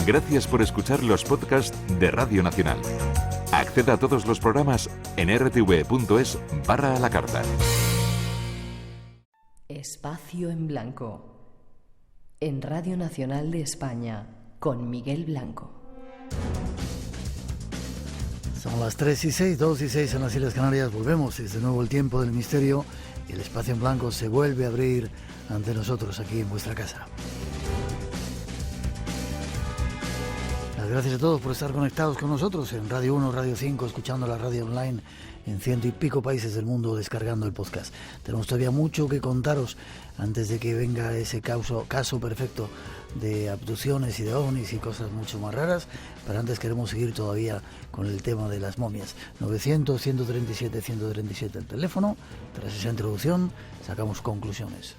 Gracias por escuchar los podcasts de Radio Nacional. Acceda a todos los programas en rtv.es/a la carta. Espacio en Blanco. En Radio Nacional de España, con Miguel Blanco. Son las 3:06, 2:06 en las Islas Canarias. Volvemos, es de nuevo el tiempo del misterio y el Espacio en Blanco se vuelve a abrir ante nosotros aquí en vuestra casa. Las gracias a todos por estar conectados con nosotros en Radio 1, Radio 5, escuchando la radio online en 100 y pico países del mundo, descargando el podcast. Tenemos todavía mucho que contaros antes de que venga ese caso perfecto de abducciones y de ovnis y cosas mucho más raras, pero antes queremos seguir todavía con el tema de las momias. 900-137-137 el teléfono. Tras esa introducción sacamos conclusiones.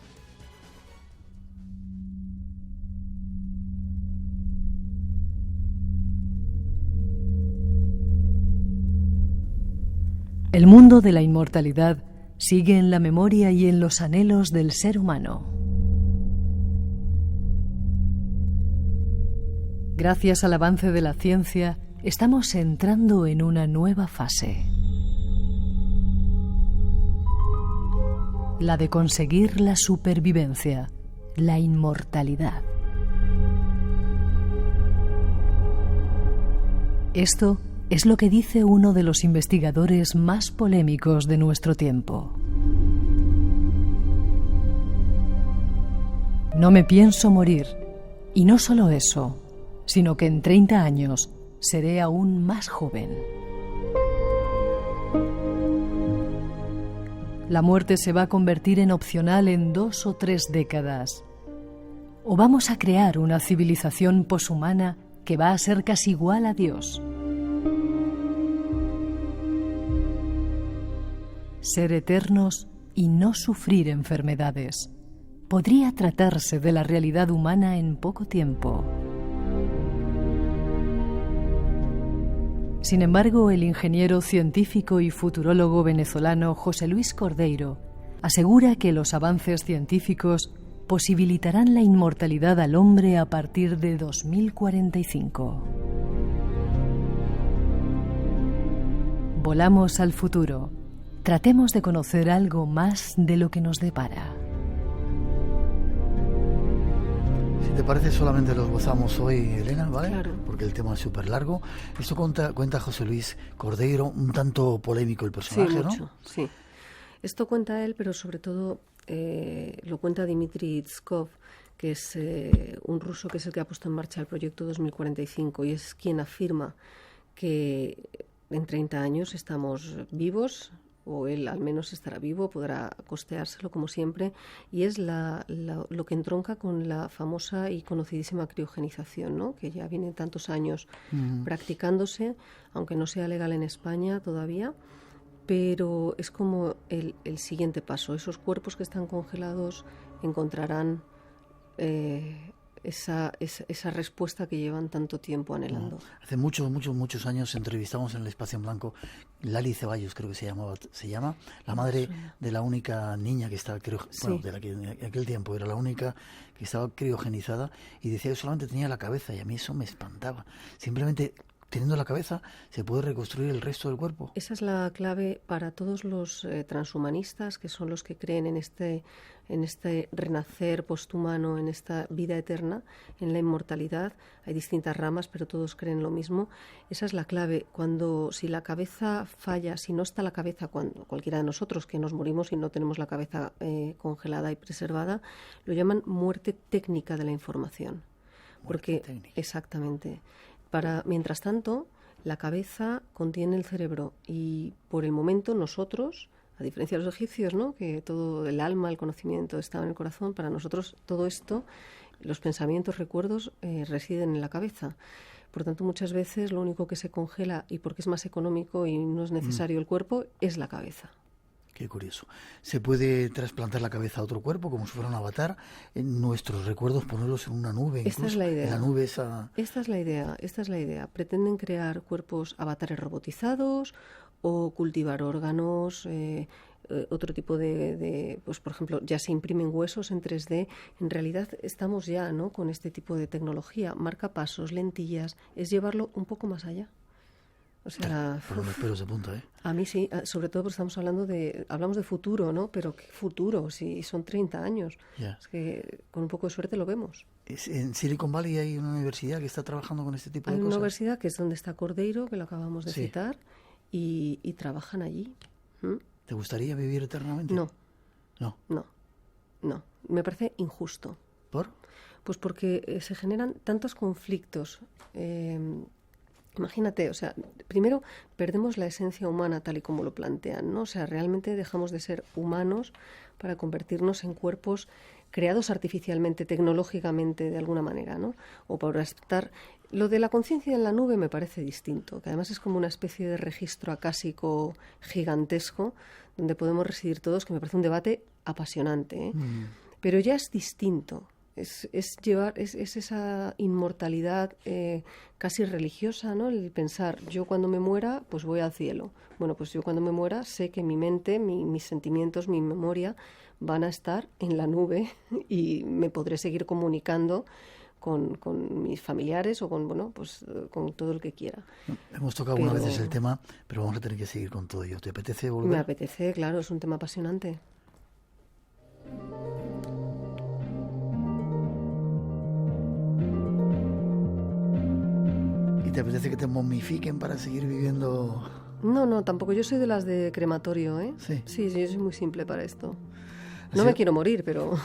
El mundo de la inmortalidad sigue en la memoria y en los anhelos del ser humano. Gracias al avance de la ciencia, estamos entrando en una nueva fase. La de conseguir la supervivencia, la inmortalidad. Esto es lo que dice uno de los investigadores más polémicos de nuestro tiempo. No me pienso morir, y no solo eso, sino que en 30 años seré aún más joven. La muerte se va a convertir en opcional en 2 o 3 décadas. O vamos a crear una civilización poshumana que va a ser casi igual a Dios. Ser eternos y no sufrir enfermedades. Podría tratarse de la realidad humana en poco tiempo. Sin embargo, el ingeniero científico y futurólogo venezolano José Luis Cordeiro asegura que los avances científicos posibilitarán la inmortalidad al hombre a partir de 2045. Volamos al futuro. Tratemos de conocer algo más de lo que nos depara. Si te parece, solamente los gozamos hoy, Elena, ¿vale? Claro. Porque el tema es súper largo. Esto cuenta José Luis Cordeiro, un tanto polémico el personaje, sí, ¿no? Mucho, sí. Esto cuenta él, pero sobre todo lo cuenta Dmitry Itskov, que es un ruso que es el que ha puesto en marcha el proyecto 2045 y es quien afirma que en 30 años estamos vivos, o él al menos estará vivo, podrá costeárselo como siempre, y es lo que entronca con la famosa y conocidísima criogenización, ¿no? Que ya viene tantos años practicándose, aunque no sea legal en España todavía, pero es como el siguiente paso. Esos cuerpos que están congelados encontrarán esa respuesta que llevan tanto tiempo anhelando. Hace muchos años entrevistamos en el Espacio en Blanco Lali Ceballos, creo que se llama, la madre de la única niña que estaba de la que en aquel tiempo era la única que estaba criogenizada, y decía que solamente tenía la cabeza, y a mí eso me espantaba. Simplemente teniendo la cabeza se puede reconstruir el resto del cuerpo. Esa es la clave para todos los transhumanistas, que son los que creen en este renacer posthumano, en esta vida eterna, en la inmortalidad. Hay distintas ramas, pero todos creen lo mismo. Esa es la clave. Si la cabeza falla, si no está la cabeza, cuando cualquiera de nosotros que nos morimos y no tenemos la cabeza congelada y preservada, lo llaman muerte técnica de la información. Muerte técnica. Exactamente. Mientras tanto, la cabeza contiene el cerebro y por el momento nosotros, a diferencia de los egipcios, ¿no? Que todo el alma, el conocimiento estaba en el corazón, para nosotros todo esto, los pensamientos, recuerdos, residen en la cabeza. Por tanto, muchas veces lo único que se congela, y porque es más económico y no es necesario el cuerpo, es la cabeza. Qué curioso. ¿Se puede trasplantar la cabeza a otro cuerpo como si fuera un avatar? En nuestros recuerdos ponerlos en una nube. Esta es la idea. En la nube esa... Esta es la idea. Pretenden crear cuerpos avatares robotizados o cultivar órganos, otro tipo de, pues por ejemplo, ya se imprimen huesos en 3D. En realidad estamos ya, ¿no?, con este tipo de tecnología, marcapasos, lentillas, es llevarlo un poco más allá. O sea, por los pelos de punta, ¿eh? A mí sí, sobre todo porque hablamos de futuro, ¿no? Pero ¿qué futuro? Si son 30 años. Yeah. Es que con un poco de suerte lo vemos. En Silicon Valley hay una universidad que está trabajando con este tipo de cosas. Hay una universidad que es donde está Cordeiro, que lo acabamos de citar, y trabajan allí. ¿Te gustaría vivir eternamente? No. No. No. Me parece injusto. ¿Por? Pues porque se generan tantos conflictos. Imagínate, o sea, primero perdemos la esencia humana tal y como lo plantean, ¿no? O sea, realmente dejamos de ser humanos para convertirnos en cuerpos creados artificialmente, tecnológicamente, de alguna manera, ¿no? O para estar... Lo de la conciencia en la nube me parece distinto, que además es como una especie de registro acásico gigantesco donde podemos residir todos, que me parece un debate apasionante, ¿eh? Pero ya es distinto. Es esa inmortalidad casi religiosa, ¿no? El pensar, yo cuando me muera, pues voy al cielo. Bueno, pues yo cuando me muera sé que mi mente, mis sentimientos, mi memoria van a estar en la nube y me podré seguir comunicando con mis familiares o con todo el que quiera. Hemos tocado algunas veces el tema, pero vamos a tener que seguir con todo ello. ¿Te apetece volver? Me apetece, claro, es un tema apasionante. ¿Y te apetece que te momifiquen para seguir viviendo? No, tampoco. Yo soy de las de crematorio, ¿eh? Sí, yo soy muy simple para esto. No me quiero morir, pero...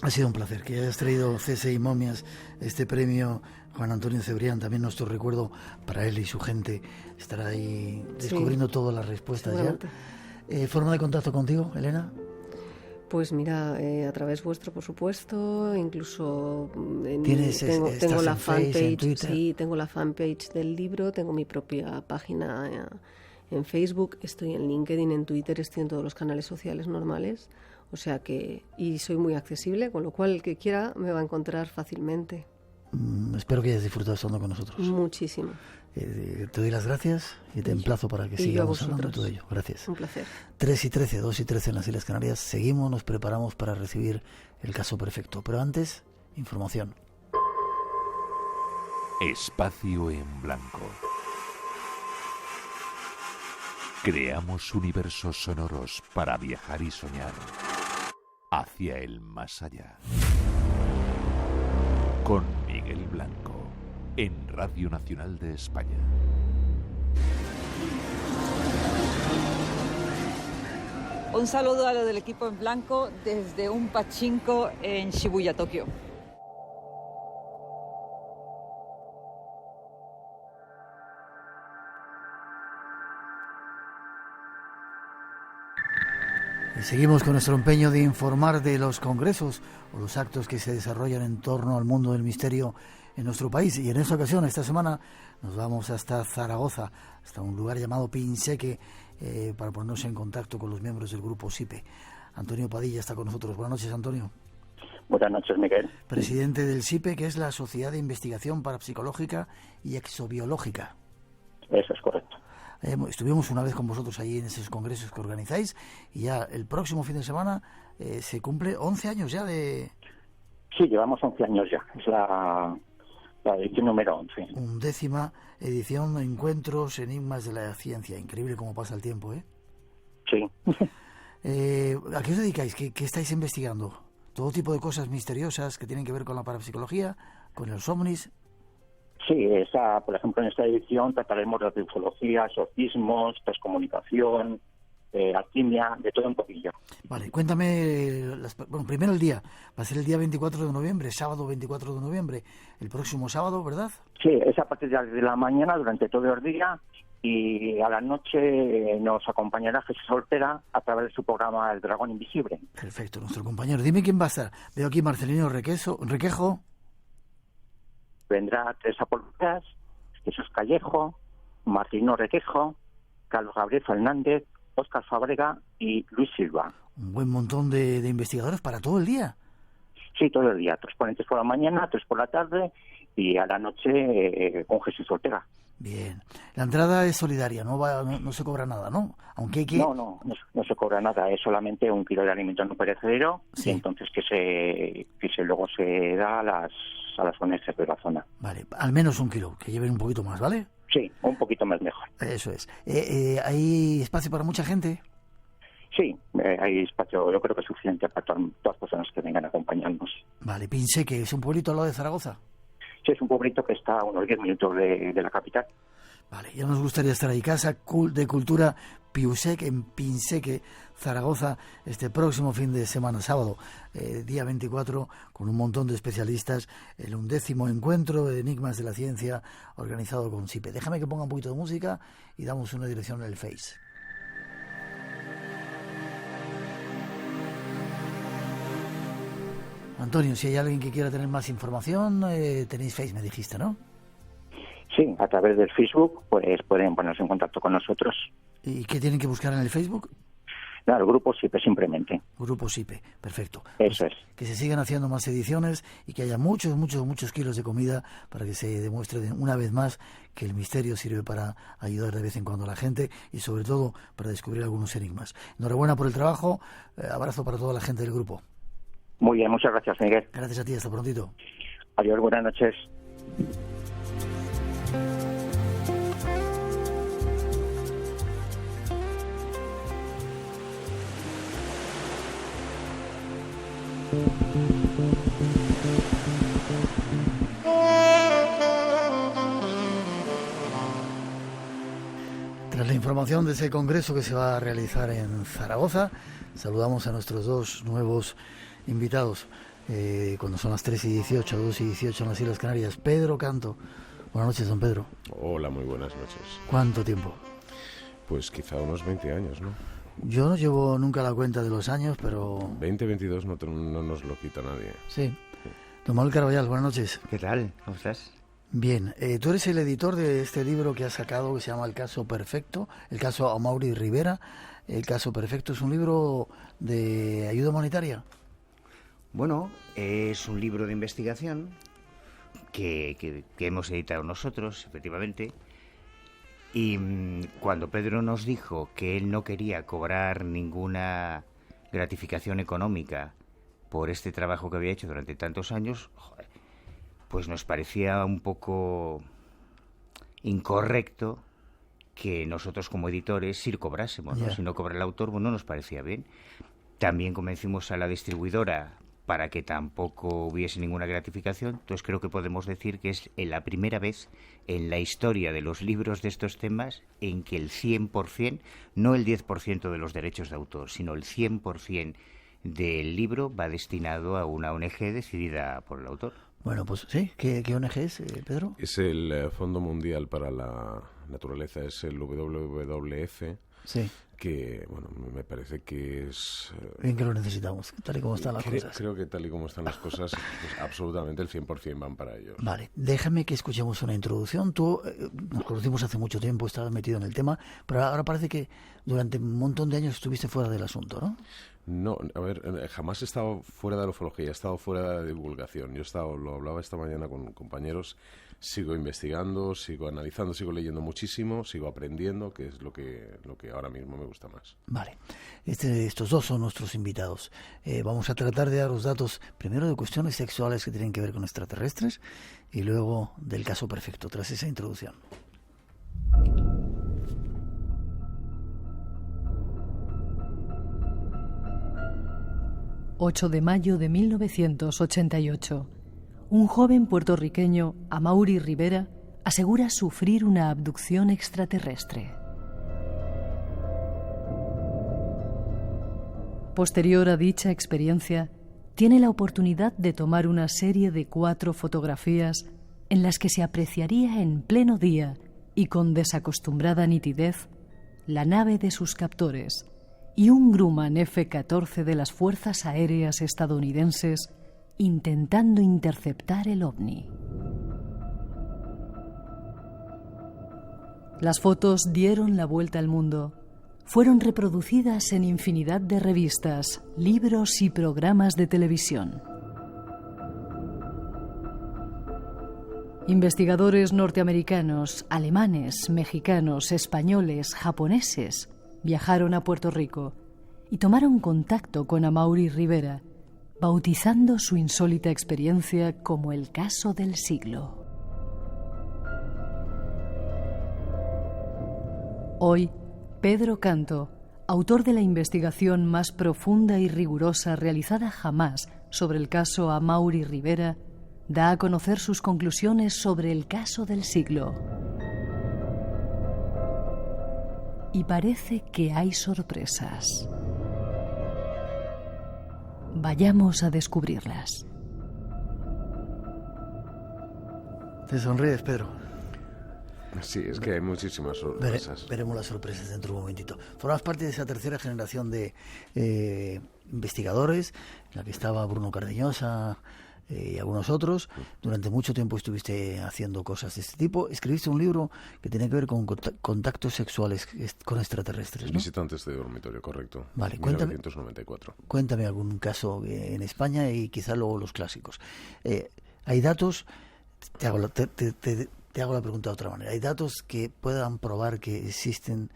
Ha sido un placer que hayas traído CSI Momias, este premio Juan Antonio Cebrián, también nuestro recuerdo para él y su gente. Estará ahí descubriendo todas las respuestas ya. ¿Forma de contacto contigo, Elena? Pues mira, a través vuestro, por supuesto, incluso tengo la fanpage, sí, tengo la fanpage del libro, tengo mi propia página en Facebook, estoy en LinkedIn, en Twitter, estoy en todos los canales sociales normales, o sea que, y soy muy accesible, con lo cual el que quiera me va a encontrar fácilmente. Espero que hayas disfrutado estando con nosotros. Muchísimo. Te doy las gracias y te emplazo para que sigamos hablando de todo ello. Gracias. Un placer. 3:13, 2:13 en las Islas Canarias. Seguimos, nos preparamos para recibir el caso perfecto. Pero antes, información. Espacio en blanco. Creamos universos sonoros para viajar y soñar hacia el más allá. Con Miguel Blanco, en Radio Nacional de España. Un saludo a lo del equipo en blanco desde un pachinko en Shibuya, Tokio. Y seguimos con nuestro empeño de informar de los congresos o los actos que se desarrollan en torno al mundo del misterio en nuestro país. Y en esta ocasión, esta semana, nos vamos hasta Zaragoza, hasta un lugar llamado Pinseque, para ponernos en contacto con los miembros del grupo SIPE. Antonio Padilla está con nosotros. Buenas noches, Antonio. Buenas noches, Miguel. Presidente del SIPE, que es la Sociedad de Investigación Parapsicológica y Exobiológica. Eso es correcto. Estuvimos una vez con vosotros ahí en esos congresos que organizáis y ya el próximo fin de semana se cumple 11 años ya de... Sí, llevamos 11 años ya. Es la edición número 11. 11ª edición, Encuentros, Enigmas de la Ciencia. Increíble cómo pasa el tiempo, ¿eh? Sí. ¿A qué os dedicáis? ¿Qué estáis investigando? ¿Todo tipo de cosas misteriosas que tienen que ver con la parapsicología, con los ovnis? Sí, por ejemplo, en esta edición trataremos de ufología, exorcismos, transcomunicación, alquimia, de todo un poquillo. Vale, cuéntame, primero el día. Va a ser el día 24 de noviembre, sábado 24 de noviembre, el próximo sábado, ¿verdad? Sí, es a partir de la mañana, durante todo el día, y a la noche nos acompañará Jesús Ortega a través de su programa El Dragón Invisible. Perfecto, nuestro compañero. Dime quién va a estar. Veo aquí Marcelino Requejo. Vendrá Teresa Polvas, Jesús Callejo, Marcelino Requejo, Carlos Gabriel Fernández, Óscar Fábrega y Luis Silva. Un buen montón de investigadores para todo el día. Sí, todo el día. 3 ponentes por la mañana, 3 por la tarde y a la noche con Jesús Ortega. Bien. La entrada es solidaria, no se cobra nada, ¿no? Aunque hay que... No se cobra nada, es solamente 1 kilo de alimento no perecedero, Sí. y entonces que luego se da a las ONGs de la zona. Vale, al menos 1 kilo, que lleven un poquito más, ¿vale? Sí, un poquito más mejor. Eso es. ¿Hay espacio para mucha gente? Sí, hay espacio, yo creo que es suficiente para todas las personas que vengan a acompañarnos. Vale, Pinseque, ¿es un pueblito al lado de Zaragoza? Sí, es un pueblito que está a unos 10 minutos de la capital. Vale, ya nos gustaría estar ahí. Casa de Cultura Piusec en Pinseque, Zaragoza, este próximo fin de semana, sábado, día 24, con un montón de especialistas, el 11º encuentro de Enigmas de la Ciencia organizado con SIPE. Déjame que ponga un poquito de música y damos una dirección en el Face. Antonio, si hay alguien que quiera tener más información, tenéis Face, me dijiste, ¿no? Sí, a través del Facebook pues pueden ponerse en contacto con nosotros. ¿Y qué tienen que buscar en el Facebook? Claro, Grupo SIPE simplemente. Grupo SIPE, perfecto. Eso Pues es. que se sigan haciendo más ediciones y que haya muchos kilos de comida para que se demuestre una vez más que el misterio sirve para ayudar de vez en cuando a la gente y sobre todo para descubrir algunos enigmas. Enhorabuena por el trabajo, abrazo para toda la gente del grupo. Muy bien, muchas gracias, Miguel. Gracias a ti, hasta prontito. Adiós, buenas noches. Tras la información de ese congreso que se va a realizar en Zaragoza, saludamos a nuestros dos nuevos invitados, cuando son las 3:18, 2:18 en las Islas Canarias. Pedro Canto. Buenas noches, don Pedro. Hola, muy buenas noches. ¿Cuánto tiempo? Pues quizá unos 20 años, ¿no? Yo no llevo nunca la cuenta de los años, pero... 20, 22 no nos lo quita nadie. Sí. Don Manuel Carballal, buenas noches. ¿Qué tal? ¿Cómo estás? Bien, tú eres el editor de este libro que has sacado que se llama El Caso Perfecto, el caso Amaury Rivera. El Caso Perfecto es un libro de ayuda humanitaria. Bueno, es un libro de investigación que hemos editado nosotros, efectivamente. Y cuando Pedro nos dijo que él no quería cobrar ninguna gratificación económica por este trabajo que había hecho durante tantos años, joder, pues nos parecía un poco incorrecto que nosotros como editores sí cobrásemos, ¿no? Yeah. Si no cobra el autor, bueno, nos parecía bien. También convencimos a la distribuidora para que tampoco hubiese ninguna gratificación. Entonces creo que podemos decir que es la primera vez en la historia de los libros de estos temas en que el 100%, no el 10% de los derechos de autor, sino el 100% del libro va destinado a una ONG decidida por el autor. Bueno, pues sí, ¿qué ONG es, Pedro? Es el Fondo Mundial para la Naturaleza, es el WWF, Sí, que, bueno, me parece que es... bien que lo necesitamos, tal y como están las cosas. Creo que tal y como están las cosas, pues absolutamente el 100% van para ellos. Vale, déjame que escuchemos una introducción. Tú, nos conocimos hace mucho tiempo, estabas metido en el tema, pero ahora parece que durante un montón de años estuviste fuera del asunto, ¿no? No, a ver, jamás he estado fuera de la ufología, he estado fuera de la divulgación. Lo hablaba esta mañana con compañeros, sigo investigando, sigo analizando, sigo leyendo muchísimo, sigo aprendiendo, que es lo que ahora mismo me gusta más. Vale, estos dos son nuestros invitados. Vamos a tratar de daros datos, primero de cuestiones sexuales que tienen que ver con extraterrestres y luego del caso perfecto, tras esa introducción. ...8 de mayo de 1988... un joven puertorriqueño, Amaury Rivera, asegura sufrir una abducción extraterrestre. Posterior a dicha experiencia, tiene la oportunidad de tomar una serie de 4 fotografías en las que se apreciaría en pleno día y con desacostumbrada nitidez la nave de sus captores y un Grumman F-14 de las Fuerzas Aéreas estadounidenses intentando interceptar el ovni. Las fotos dieron la vuelta al mundo. Fueron reproducidas en infinidad de revistas, libros y programas de televisión. Investigadores norteamericanos, alemanes, mexicanos, españoles, japoneses viajaron a Puerto Rico y tomaron contacto con Amaury Rivera, bautizando su insólita experiencia como el caso del siglo. Hoy, Pedro Canto, autor de la investigación más profunda y rigurosa realizada jamás sobre el caso Amaury Rivera, da a conocer sus conclusiones sobre el caso del siglo. Y parece que hay sorpresas. Vayamos a descubrirlas. Te sonríes, Pedro. Sí, es que hay muchísimas sorpresas. Veremos las sorpresas dentro de un momentito. Formas parte de esa tercera generación de investigadores, en la que estaba Bruno Cardeñosa y algunos otros. Durante mucho tiempo estuviste haciendo cosas de este tipo. Escribiste un libro que tenía que ver con contactos sexuales con extraterrestres, ¿no? Visitantes de dormitorio, correcto. Vale, 1994. Cuéntame algún caso en España y quizá luego los clásicos. ¿Hay datos? Te hago la pregunta de otra manera. ¿Hay datos que puedan probar que existen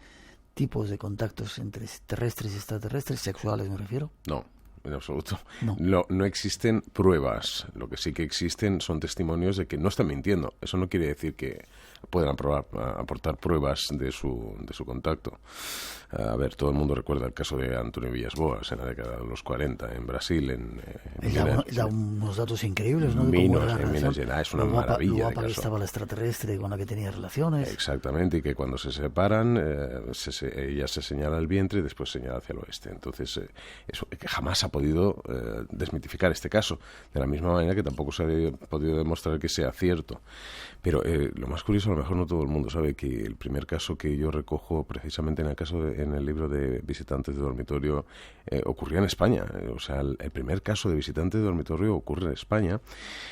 tipos de contactos entre terrestres y extraterrestres, sexuales me refiero? No, en absoluto. No. No existen pruebas. Lo que sí que existen son testimonios de que no están mintiendo. Eso no quiere decir que puedan aportar pruebas de su contacto. A ver, todo el mundo recuerda el caso de Antonio Villas-Boas en la década de los 40 en Brasil. Da unos datos increíbles, ¿no? En Minas Gerais, es una maravilla. Lo guapa que estaba la extraterrestre con la que tenía relaciones. Exactamente, y que cuando se separan, ella se señala el vientre y después señala hacia el oeste. Entonces, eso que jamás ha podido desmitificar este caso, de la misma manera que tampoco se ha podido demostrar que sea cierto. Pero lo más curioso, a lo mejor no todo el mundo sabe que el primer caso que yo recojo precisamente en el libro de visitantes de dormitorio ocurría en España. O sea, el primer caso de visitante de dormitorio ocurre en España.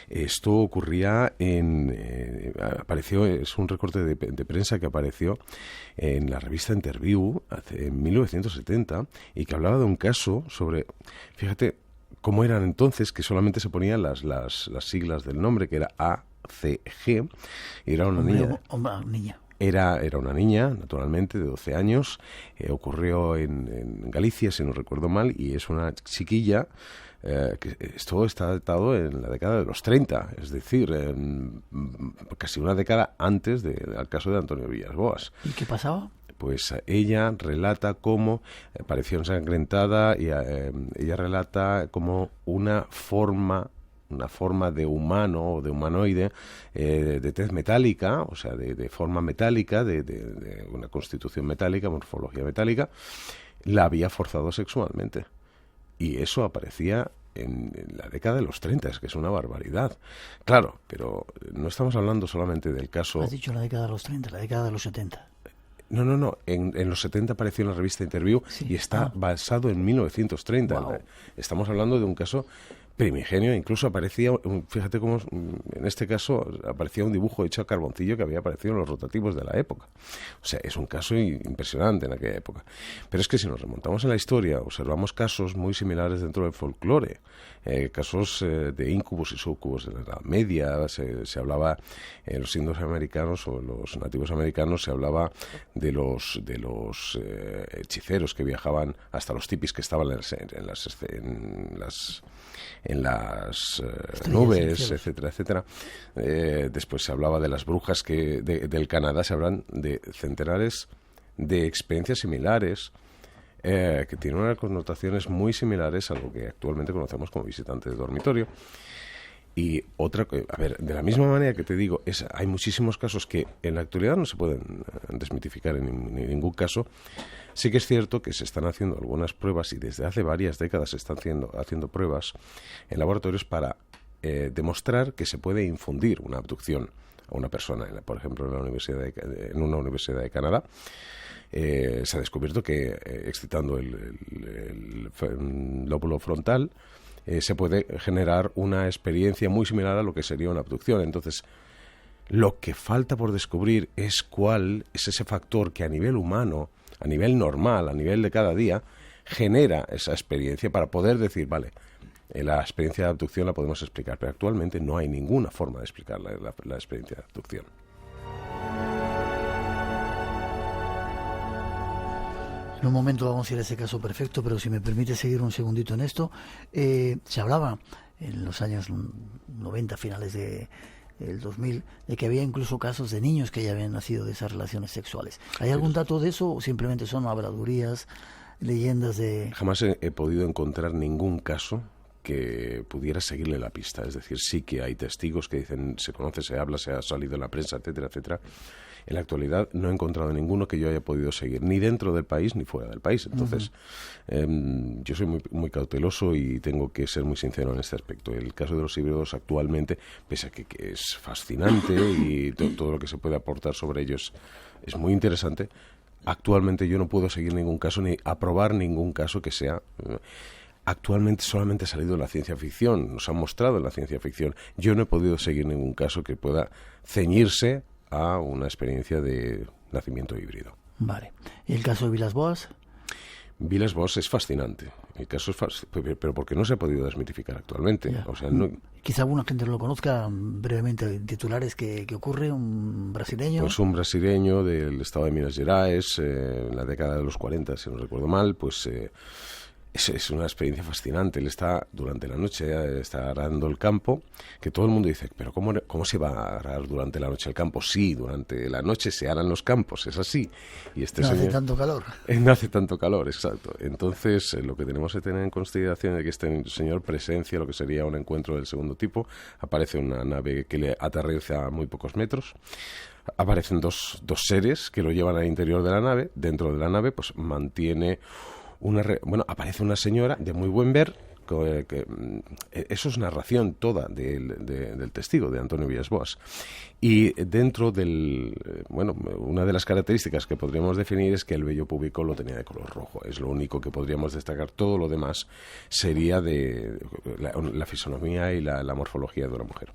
Esto ocurría apareció, es un recorte de prensa que apareció en la revista Interview en 1970 y que hablaba de un caso sobre, fíjate cómo eran entonces, que solamente se ponían las siglas del nombre, que era ACG, y era una niña. Era una niña, naturalmente, de 12 años. Ocurrió en Galicia, si no recuerdo mal, y es una chiquilla que esto está datado en la década de los 30, es decir, casi una década antes del caso de Antonio Villas-Boas. ¿Y qué pasaba? Pues ella relata cómo pareció ensangrentada y ella relata como una forma de humano o de humanoide de tez metálica, o sea, de forma metálica, de una constitución metálica, morfología metálica, la había forzado sexualmente. Y eso aparecía en la década de los 30, es que es una barbaridad. Claro, pero no estamos hablando solamente del caso... Has dicho la década de los 30, la década de los 70. No. En los 70 apareció en la revista Interview, sí. Y está basado en 1930. Wow. Estamos hablando de un caso primigenio. Incluso aparecía, fíjate cómo en este caso aparecía un dibujo hecho a carboncillo que había aparecido en los rotativos de la época. O sea, es un caso impresionante en aquella época. Pero es que si nos remontamos en la historia, observamos casos muy similares dentro del folclore. Casos de incubos y sucubos de la Edad Media. Se hablaba en los indios americanos o los nativos americanos, se hablaba de los hechiceros que viajaban hasta los tipis que estaban en las nubes, etcétera, etcétera. Después se hablaba de las brujas que del Canadá. Se hablan de centenares de experiencias similares que tienen unas connotaciones muy similares a lo que actualmente conocemos como visitante de dormitorio. Y otra, a ver, de la misma manera que te digo, hay muchísimos casos que en la actualidad no se pueden desmitificar en ningún caso. Sí que es cierto que se están haciendo algunas pruebas, y desde hace varias décadas se están haciendo pruebas en laboratorios para demostrar que se puede infundir una abducción a una persona. Por ejemplo, en una universidad de Canadá se ha descubierto que excitando el lóbulo frontal se puede generar una experiencia muy similar a lo que sería una abducción. Entonces, lo que falta por descubrir es cuál es ese factor que a nivel humano, a nivel normal, a nivel de cada día, genera esa experiencia para poder decir, vale, la experiencia de abducción la podemos explicar, pero actualmente no hay ninguna forma de explicar la experiencia de abducción. En un momento vamos a ir a ese caso perfecto, pero si me permite seguir un segundito en esto, se hablaba en los años 90, finales del 2000, de que había incluso casos de niños que ya habían nacido de esas relaciones sexuales. ¿Hay algún dato de eso o simplemente son habladurías, leyendas de...? Jamás he podido encontrar ningún caso que pudiera seguirle la pista. Es decir, sí que hay testigos que dicen, se conoce, se habla, se ha salido en la prensa, etcétera, etcétera. En la actualidad no he encontrado ninguno que yo haya podido seguir, ni dentro del país ni fuera del país. Entonces, yo soy muy, muy cauteloso y tengo que ser muy sincero en este aspecto. El caso de los híbridos actualmente, pese a que es fascinante y todo lo que se puede aportar sobre ellos es muy interesante, actualmente yo no puedo seguir ningún caso ni aprobar ningún caso que sea... Actualmente solamente ha salido en la ciencia ficción, nos han mostrado en la ciencia ficción. Yo no he podido seguir ningún caso que pueda ceñirse a una experiencia de nacimiento híbrido. Vale. ¿Y el caso de Villas-Boas? Villas-Boas es fascinante. El caso es pero porque no se ha podido desmitificar actualmente. Ya. O sea, no... Quizá alguna gente no lo conozca brevemente. Titulares que ocurre, un brasileño. Pues un brasileño del estado de Minas Gerais, en la década de los 40, si no recuerdo mal, pues... Es una experiencia fascinante. Él está durante la noche, está arando el campo, que todo el mundo dice, pero ¿cómo se va a arar durante la noche el campo? Sí, durante la noche se aran los campos, es así. Y no hace tanto calor. No hace tanto calor, exacto. Entonces, lo que tenemos que tener en consideración es que este señor presencia lo que sería un encuentro del segundo tipo. Aparece una nave que le aterriza a muy pocos metros. Aparecen dos seres que lo llevan al interior de la nave. Dentro de la nave, pues mantiene... aparece una señora de muy buen ver, eso es narración toda del testigo, de Antonio Villas-Boas. Y dentro una de las características que podríamos definir es que el vello púbico lo tenía de color rojo. Es lo único que podríamos destacar. Todo lo demás sería de la fisonomía y la morfología de una mujer.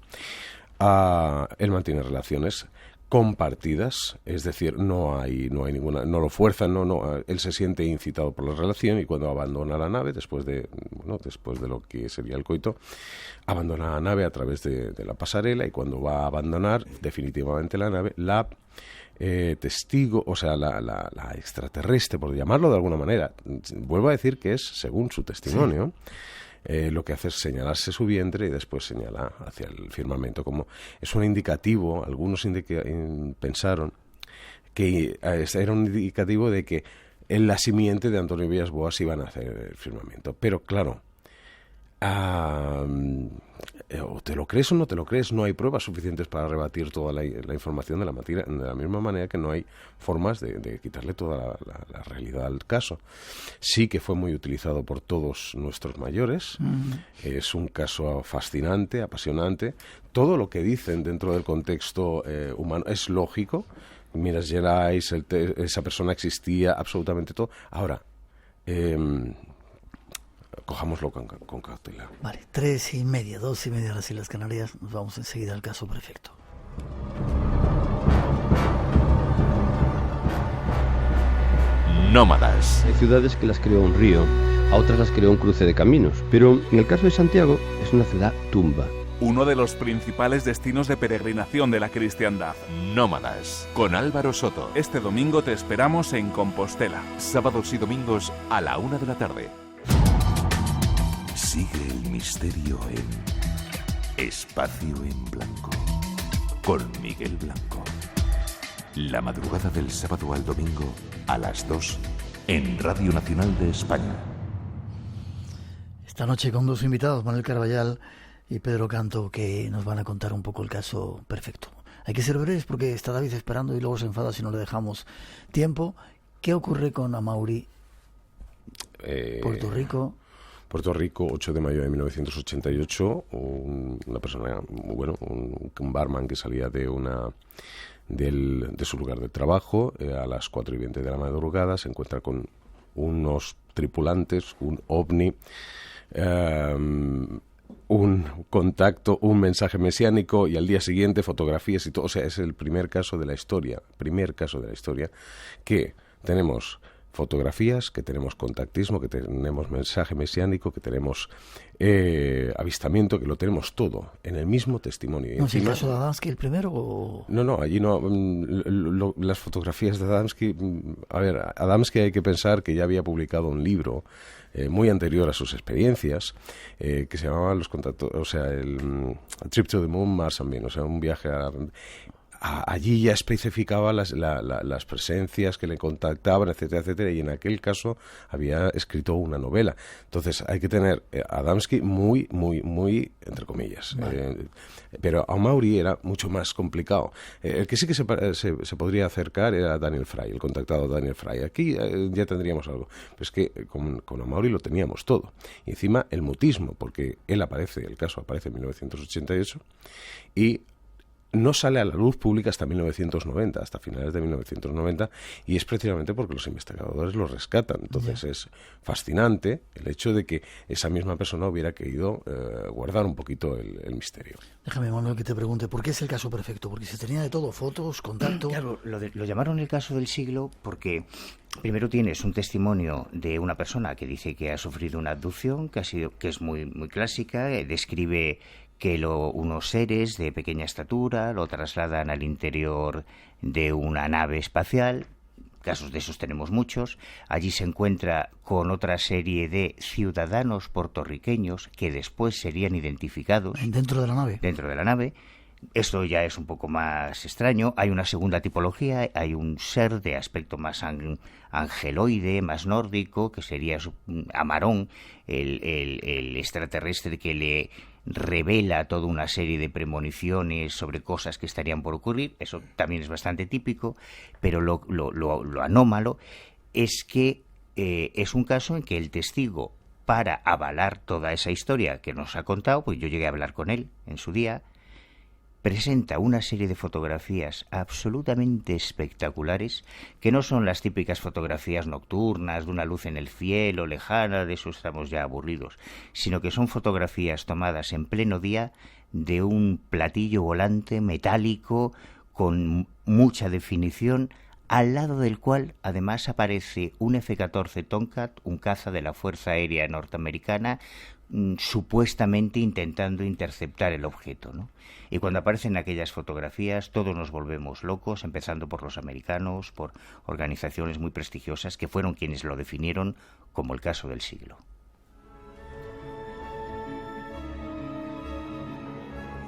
Él mantiene relaciones compartidas, es decir, no hay ninguna, no lo fuerzan, él se siente incitado por la relación y cuando abandona la nave, después de lo que sería el coito, abandona la nave a través de la pasarela y cuando va a abandonar definitivamente la nave, la testigo, o sea, la extraterrestre, por llamarlo de alguna manera, vuelvo a decir que es según su testimonio, sí. Lo que hace es señalarse su vientre y después señala hacia el firmamento, como es un indicativo. Algunos pensaron que era un indicativo de que en la simiente de Antonio Villas-Boas iban a hacer el firmamento, pero claro, o te lo crees o no te lo crees, no hay pruebas suficientes para rebatir toda la información de la materia, de la misma manera que no hay formas de quitarle toda la realidad al caso. Sí que fue muy utilizado por todos nuestros mayores, es un caso fascinante, apasionante, todo lo que dicen dentro del contexto humano es lógico. Minas Gerais, esa persona existía, absolutamente todo. Ahora, cojámoslo con cautela. Vale, 3:30, 2:30 en las Islas Canarias. Nos vamos enseguida al caso perfecto. Nómadas. Hay ciudades que las creó un río, a otras las creó un cruce de caminos, pero en el caso de Santiago es una ciudad tumba. Uno de los principales destinos de peregrinación de la cristiandad. Nómadas, con Álvaro Soto. Este domingo te esperamos en Compostela. Sábados y domingos a la 1 de la tarde. Sigue el misterio en Espacio en Blanco, con Miguel Blanco. La madrugada del sábado al domingo a las 2 en Radio Nacional de España. Esta noche con dos invitados, Manuel Carballal y Pedro Canto, que nos van a contar un poco el caso perfecto. Hay que ser breves porque está David esperando y luego se enfada si no le dejamos tiempo. ¿Qué ocurre con Amaury, Puerto Rico? Puerto Rico, 8 de mayo de 1988, una persona, un barman que salía de su lugar de trabajo a las 4:20 de la madrugada, se encuentra con unos tripulantes, un ovni, un contacto, un mensaje mesiánico y al día siguiente fotografías y todo. O sea, es el primer caso de la historia que tenemos fotografías, que tenemos contactismo, que tenemos mensaje mesiánico, que tenemos avistamiento, que lo tenemos todo en el mismo testimonio. ¿No es el caso de Adamski el primero? O... No, allí no. Las fotografías de Adamski... A ver, Adamski hay que pensar que ya había publicado un libro muy anterior a sus experiencias, que se llamaba Los Contactos, o sea, el Trip to the Moon, Mars and Venus, o sea, un viaje allí ya especificaba las presencias que le contactaban, etcétera, etcétera, y en aquel caso había escrito una novela. Entonces hay que tener a Adamski muy, entre comillas. Vale. Pero a Mauri era mucho más complicado. El que sí que se podría acercar era Daniel Fry, el contactado Daniel Fry. Aquí ya tendríamos algo. Pero es que con Mauri lo teníamos todo. Y encima el mutismo, porque el caso aparece en 1988, y no sale a la luz pública hasta 1990, hasta finales de 1990, y es precisamente porque los investigadores lo rescatan. Entonces es fascinante el hecho de que esa misma persona hubiera querido guardar un poquito el misterio. Déjame, Manuel, que te pregunte, ¿por qué es el caso perfecto? Porque se tenía de todo, fotos, contacto... Claro, lo llamaron el caso del siglo porque primero tienes un testimonio de una persona que dice que ha sufrido una abducción, que es muy clásica, describe que unos seres de pequeña estatura lo trasladan al interior de una nave espacial. Casos de esos tenemos muchos. Allí se encuentra con otra serie de ciudadanos puertorriqueños que después serían identificados. ¿Dentro de la nave? Dentro de la nave. Esto ya es un poco más extraño. Hay una segunda tipología, hay un ser de aspecto más angeloide, más nórdico, que sería Amarón, el extraterrestre que le revela toda una serie de premoniciones sobre cosas que estarían por ocurrir. Eso también es bastante típico, pero lo anómalo es que es un caso en que el testigo, para avalar toda esa historia que nos ha contado, pues yo llegué a hablar con él en su día, presenta una serie de fotografías absolutamente espectaculares, que no son las típicas fotografías nocturnas de una luz en el cielo lejana, de eso estamos ya aburridos, sino que son fotografías tomadas en pleno día de un platillo volante metálico con mucha definición, al lado del cual además aparece un F-14 Tomcat, un caza de la Fuerza Aérea Norteamericana, supuestamente intentando interceptar el objeto, ¿no? Y cuando aparecen aquellas fotografías todos nos volvemos locos, empezando por los americanos, por organizaciones muy prestigiosas que fueron quienes lo definieron como el caso del siglo.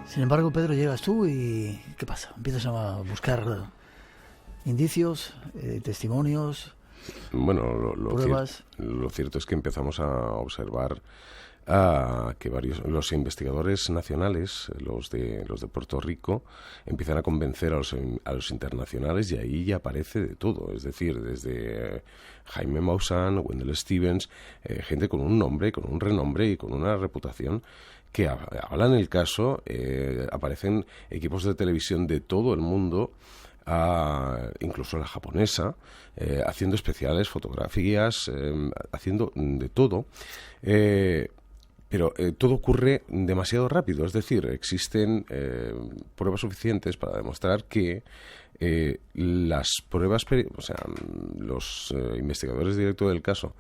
Sin embargo, Pedro, llegas tú y ¿qué pasa? Empiezas a buscar indicios, testimonios, bueno, pruebas. Lo cierto es que empezamos a observar que los investigadores nacionales, los de Puerto Rico, empiezan a convencer a los internacionales, y ahí ya aparece de todo, es decir, desde Jaime Maussan, Wendell Stevens, gente con un nombre, con un renombre y con una reputación que hablan el caso. Aparecen equipos de televisión de todo el mundo, incluso la japonesa, haciendo especiales, fotografías, haciendo de todo. Pero todo ocurre demasiado rápido, es decir, existen pruebas suficientes para demostrar que las pruebas, o sea, los investigadores directos del caso,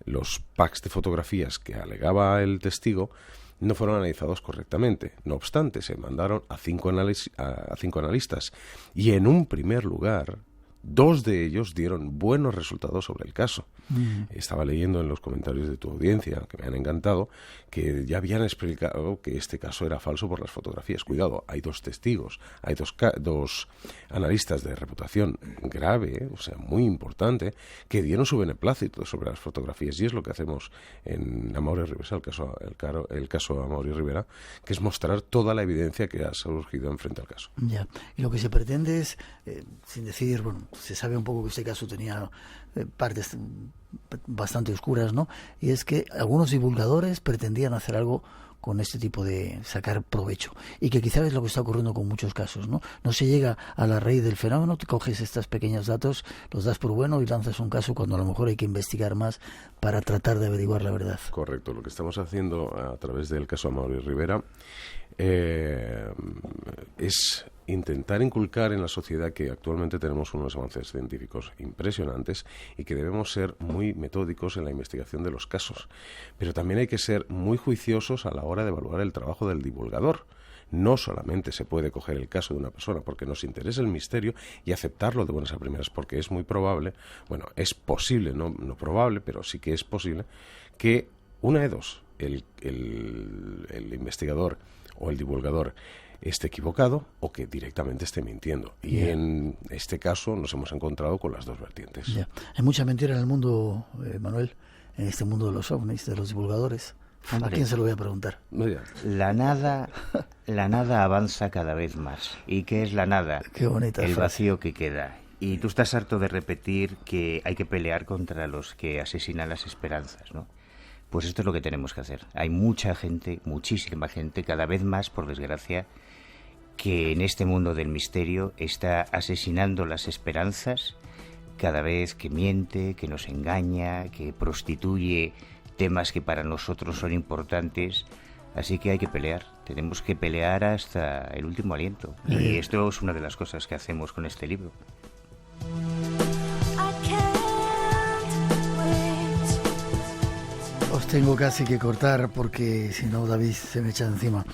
los packs de fotografías que alegaba el testigo, no fueron analizados correctamente. No obstante, se mandaron a cinco analistas, y en un primer lugar, 2 de ellos dieron buenos resultados sobre el caso. Estaba leyendo en los comentarios de tu audiencia, que me han encantado, que ya habían explicado que este caso era falso por las fotografías. Cuidado, hay 2 testigos, hay dos analistas de reputación grave, o sea, muy importante, que dieron su beneplácito sobre las fotografías, y es lo que hacemos en Amaury Rivera, el caso Amaury Rivera, que es mostrar toda la evidencia que ha surgido enfrente al caso. Ya, y lo que se pretende es, sin decir, bueno, se sabe un poco que este caso tenía partes bastante oscuras, ¿no? Y es que algunos divulgadores pretendían hacer algo con este tipo de sacar provecho, y que quizás es lo que está ocurriendo con muchos casos, ¿no? No se llega a la raíz del fenómeno, te coges estos pequeños datos, los das por bueno y lanzas un caso cuando a lo mejor hay que investigar más para tratar de averiguar la verdad. Correcto, lo que estamos haciendo a través del caso Amaury Rivera es intentar inculcar en la sociedad que actualmente tenemos unos avances científicos impresionantes y que debemos ser muy metódicos en la investigación de los casos. Pero también hay que ser muy juiciosos a la hora de evaluar el trabajo del divulgador. No solamente se puede coger el caso de una persona porque nos interesa el misterio y aceptarlo de buenas a primeras, porque es muy probable, bueno, es posible, no probable, pero sí que es posible, que una de dos, el investigador o el divulgador esté equivocado o que directamente esté mintiendo. Y en este caso nos hemos encontrado con las dos vertientes. Hay mucha mentira en el mundo, Manuel, en este mundo de los ovnis, de los divulgadores. ¿A quién se lo voy a preguntar? La nada avanza cada vez más. ¿Y qué es la nada? Qué bonita el frase. Vacío que queda. Y tú estás harto de repetir que hay que pelear contra los que asesinan las esperanzas, ¿no? Pues esto es lo que tenemos que hacer. Hay mucha gente, muchísima gente, cada vez más, por desgracia, que en este mundo del misterio está asesinando las esperanzas cada vez que miente, que nos engaña, que prostituye temas que para nosotros son importantes. Así que hay que pelear. Tenemos que pelear hasta el último aliento. Y esto es una de las cosas que hacemos con este libro. Os tengo casi que cortar porque si no David se me echa encima.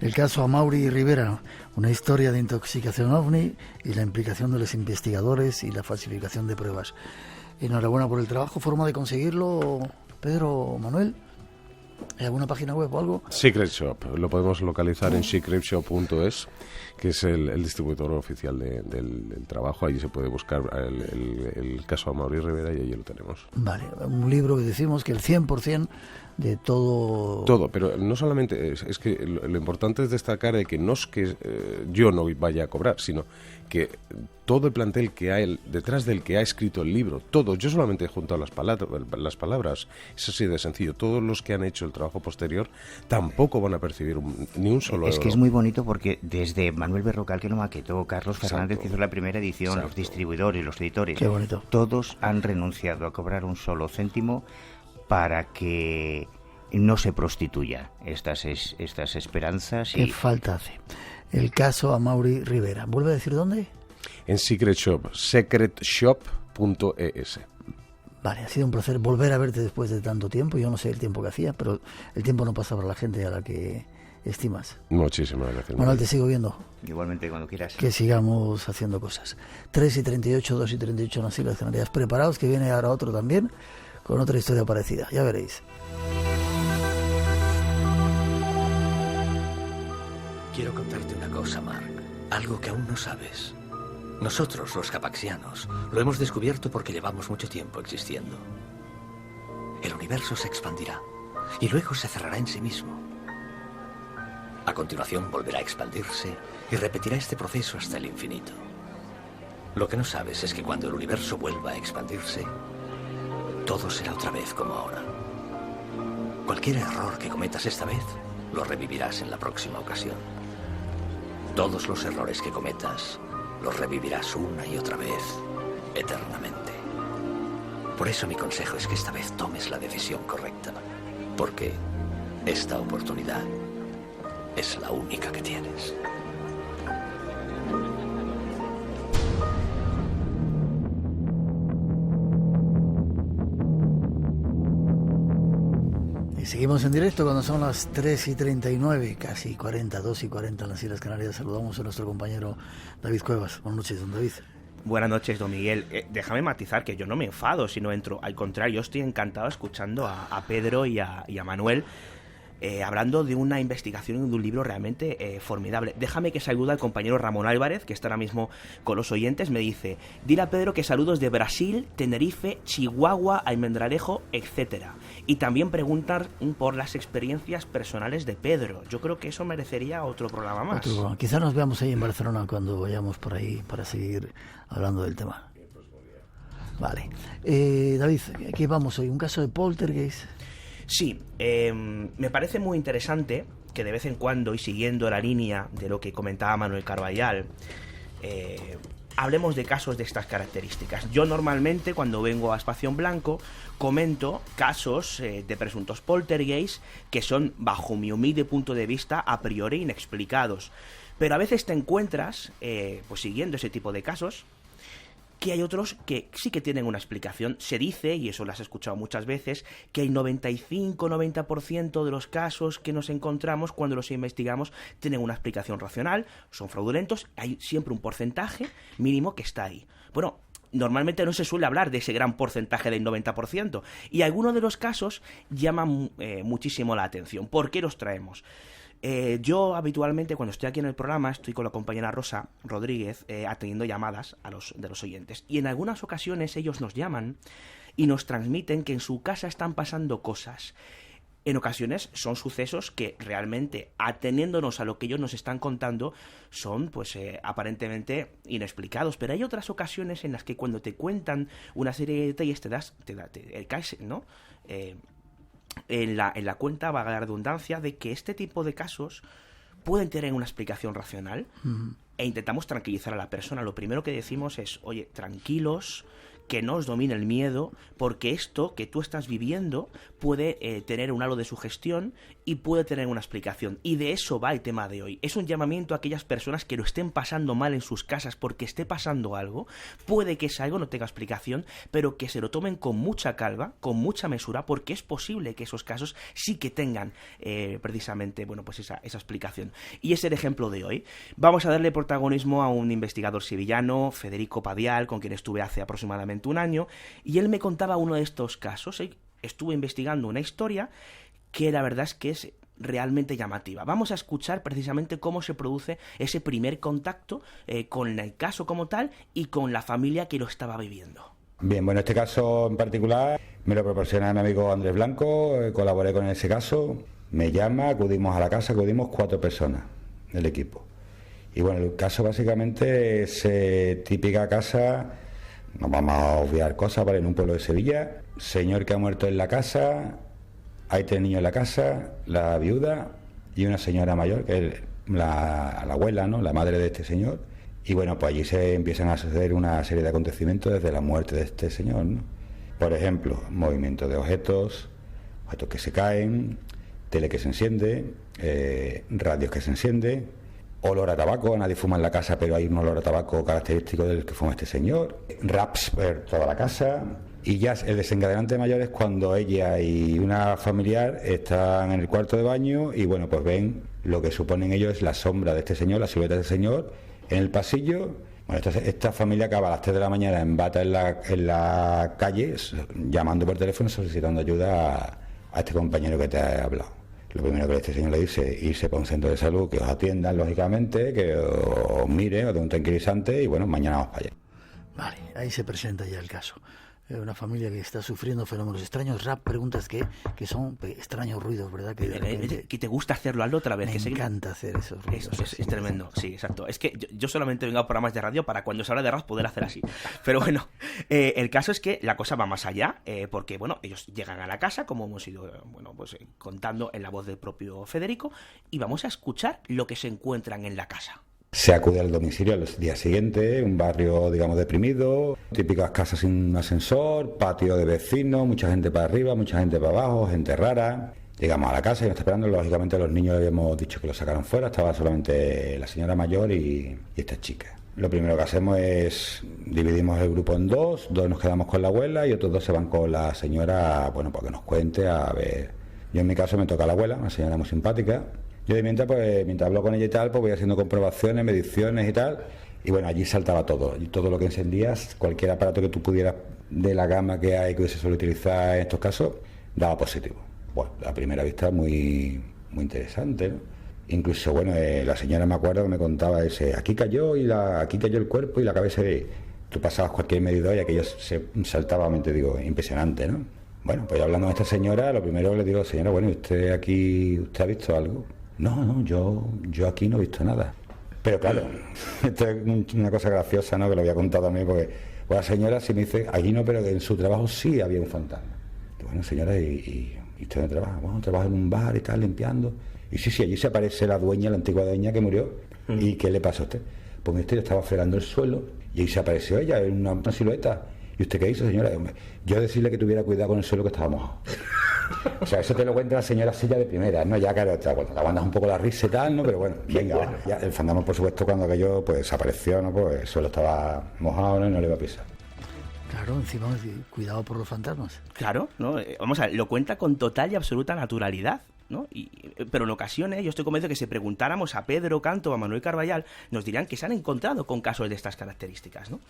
El caso Amaury Rivera, una historia de intoxicación ovni y la implicación de los investigadores y la falsificación de pruebas. Enhorabuena por el trabajo. ¿Forma de conseguirlo, Pedro, Manuel? ¿Hay alguna página web o algo? Secret Shop, lo podemos localizar en secretshop.es, que es el distribuidor oficial del trabajo. Allí se puede buscar el caso Amaury Rivera y allí lo tenemos. Vale, un libro que decimos que el 100% de todo... Todo, pero no solamente, es que lo importante es destacar de que no es que yo no vaya a cobrar, sino que todo el plantel que hay detrás del que ha escrito el libro, todo, yo solamente he juntado las palabras, es así de sencillo. Todos los que han hecho el trabajo posterior tampoco van a percibir ni un solo euro. Es que es muy bonito porque desde Manuel Berrocal, que lo maquetó, Carlos Fernández, que hizo la primera edición, los distribuidores, los editores, qué bonito, todos han renunciado a cobrar un solo céntimo para que no se prostituya estas esperanzas. ¿Qué falta hace? El caso Amaury Rivera. ¿Vuelve a decir dónde? En Secret Shop, secretshop.es. Vale, ha sido un placer volver a verte después de tanto tiempo. Yo no sé el tiempo que hacía, pero el tiempo no pasa para la gente a la que estimas. Muchísimas gracias. Manuel, te sigo viendo. Igualmente, cuando quieras. Que sigamos haciendo cosas. 3:38, 2:38 en las Islas Canarias. Preparaos, que viene ahora otro también, con otra historia parecida. Ya veréis. Quiero contarte una cosa, Mark. Algo que aún no sabes. Nosotros, los capaxianos, lo hemos descubierto porque llevamos mucho tiempo existiendo. El universo se expandirá y luego se cerrará en sí mismo. A continuación volverá a expandirse y repetirá este proceso hasta el infinito. Lo que no sabes es que cuando el universo vuelva a expandirse, todo será otra vez como ahora. Cualquier error que cometas esta vez, lo revivirás en la próxima ocasión. Todos los errores que cometas, los revivirás una y otra vez, eternamente. Por eso mi consejo es que esta vez tomes la decisión correcta, porque esta oportunidad es la única que tienes. Seguimos en directo cuando son las 3:39, casi 40, 2:40 en las Islas Canarias. Saludamos a nuestro compañero David Cuevas. Buenas noches, don David. Buenas noches, don Miguel. Déjame matizar que yo no me enfado si no entro. Al contrario, yo estoy encantado escuchando a Pedro y a Manuel hablando de una investigación y de un libro realmente formidable. Déjame que salude al compañero Ramón Álvarez, que está ahora mismo con los oyentes. Me dice, dile a Pedro que saludos de Brasil, Tenerife, Chihuahua, Almendralejo, etcétera. Y también preguntar por las experiencias personales de Pedro. Yo creo que eso merecería otro programa más. Quizás nos veamos ahí en Barcelona cuando vayamos por ahí para seguir hablando del tema. Vale. David, ¿qué vamos hoy? ¿Un caso de poltergeist? Sí, me parece muy interesante que de vez en cuando, y siguiendo la línea de lo que comentaba Manuel Carballal, hablemos de casos de estas características. Yo normalmente, cuando vengo a Espacio en Blanco, comento casos de presuntos poltergeist que son, bajo mi humilde punto de vista, a priori inexplicados. Pero a veces te encuentras, pues siguiendo ese tipo de casos, que hay otros que sí que tienen una explicación. Se dice, y eso lo has escuchado muchas veces, que el 95-90% de los casos que nos encontramos cuando los investigamos tienen una explicación racional, son fraudulentos, hay siempre un porcentaje mínimo que está ahí. Bueno, normalmente no se suele hablar de ese gran porcentaje del 90%, y algunos de los casos llaman muchísimo la atención. ¿Por qué los traemos? Yo habitualmente cuando estoy aquí en el programa estoy con la compañera Rosa Rodríguez atendiendo llamadas de los oyentes, y en algunas ocasiones ellos nos llaman y nos transmiten que en su casa están pasando cosas. En ocasiones son sucesos que realmente, ateniéndonos a lo que ellos nos están contando, son pues aparentemente inexplicados, pero hay otras ocasiones en las que cuando te cuentan una serie de detalles te caes, ¿no? En la cuenta, valga la redundancia, de que este tipo de casos pueden tener una explicación racional, e intentamos tranquilizar a la persona. Lo primero que decimos es, oye, tranquilos, que no os domine el miedo, porque esto que tú estás viviendo puede tener un halo de sugestión y puede tener una explicación. Y de eso va el tema de hoy. Es un llamamiento a aquellas personas que lo estén pasando mal en sus casas porque esté pasando algo. Puede que ese algo no tenga explicación, pero que se lo tomen con mucha calma, con mucha mesura, porque es posible que esos casos sí que tengan precisamente, bueno, pues esa explicación. Y es el ejemplo de hoy. Vamos a darle protagonismo a un investigador sevillano, Federico Padial, con quien estuve hace aproximadamente un año, y él me contaba uno de estos casos. Estuve investigando una historia que la verdad es que es realmente llamativa. Vamos a escuchar precisamente cómo se produce ese primer contacto con el caso como tal y con la familia que lo estaba viviendo. Bien, bueno, este caso en particular me lo proporciona mi amigo Andrés Blanco, colaboré con ese caso, me llama, acudimos a la casa, acudimos 4 personas del equipo. Y bueno, el caso básicamente es típica casa. No vamos a obviar cosas, ¿vale? En un pueblo de Sevilla, señor que ha muerto en la casa, hay 3 niños en la casa, la viuda y una señora mayor, que es la abuela, ¿no? La madre de este señor. Y bueno, pues allí se empiezan a suceder una serie de acontecimientos desde la muerte de este señor, ¿no? Por ejemplo, movimiento de objetos que se caen, tele que se enciende, radios que se encienden, olor a tabaco. Nadie fuma en la casa, pero hay un olor a tabaco característico del que fuma este señor, raps por toda la casa. Y ya el desencadenante mayor es cuando ella y una familiar están en el cuarto de baño y bueno, pues ven lo que suponen ellos es la sombra de este señor, la silueta de este señor en el pasillo. Bueno, esta familia acaba a las 3 de la mañana en bata en la calle, llamando por teléfono, solicitando ayuda a este compañero que te ha hablado. Lo primero que este señor le dice, irse para un centro de salud, que os atiendan, lógicamente, que os mire, os den un tranquilizante y bueno, mañana vamos para allá. Vale, ahí se presenta ya el caso. Una familia que está sufriendo fenómenos extraños. Rap, preguntas que son extraños ruidos, ¿verdad? Que te gusta hacerlo, hazlo otra vez. Me encanta hacer esos ruidos. Es tremendo, sí, exacto. Es que yo solamente vengo a programas de radio para cuando se habla de rap poder hacer así. Pero bueno, el caso es que la cosa va más allá, porque bueno, ellos llegan a la casa, como hemos ido contando en la voz del propio Federico, y vamos a escuchar lo que se encuentran en la casa. Se acude al domicilio al día siguiente, un barrio, digamos, deprimido, típicas casas sin ascensor, patio de vecinos, mucha gente para arriba, mucha gente para abajo, gente rara. Llegamos a la casa y nos está esperando, lógicamente los niños habíamos dicho que los sacaron fuera, estaba solamente la señora mayor y esta chica. Lo primero que hacemos es dividimos el grupo en dos nos quedamos con la abuela y otros 2 se van con la señora, bueno, para que nos cuente, a ver. Yo en mi caso me toca la abuela, una señora muy simpática. Yo de mientras hablo con ella y tal, pues voy haciendo comprobaciones, mediciones y tal. Y bueno, allí saltaba todo. Y todo lo que encendías, cualquier aparato que tú pudieras de la gama que hay, que se suele utilizar en estos casos, daba positivo. Bueno, a primera vista muy interesante, ¿no? Incluso, bueno, la señora me acuerdo que me contaba aquí cayó el cuerpo y la cabeza tú pasabas cualquier medidor y aquello se saltaba, digo, impresionante, ¿no? Bueno, pues hablando con esta señora, lo primero le digo, señora, bueno, ¿usted ha visto algo? No, yo aquí no he visto nada. Pero claro, esto es una cosa graciosa, ¿no? Que lo había contado a mí, porque la señora sí me dice, allí no, pero que en su trabajo sí había un fantasma. Y bueno, señora, ¿y usted no trabaja? Bueno, trabaja en un bar y tal, limpiando. Y sí, allí se aparece la antigua dueña que murió. ¿Y qué le pasó a usted? Pues yo estaba fregando el suelo y ahí se apareció ella, en una silueta. ¿Y usted qué hizo, señora? Yo decirle que tuviera cuidado con el suelo que estaba mojado. O sea, eso te lo cuenta la señora Silla de primera, ¿no? Ya claro, te aguantas un poco la risa y tal, ¿no? Pero bueno, venga, va. Ya, el fantasma, por supuesto, cuando aquello pues desapareció, ¿no? Pues el suelo estaba mojado, ¿no? Y no le iba a pisar. Claro, encima, cuidado por los fantasmas. Claro, ¿no? Vamos a ver, lo cuenta con total y absoluta naturalidad, ¿no? Pero en ocasiones yo estoy convencido que si preguntáramos a Pedro Canto o a Manuel Carballal, nos dirían que se han encontrado con casos de estas características, ¿no?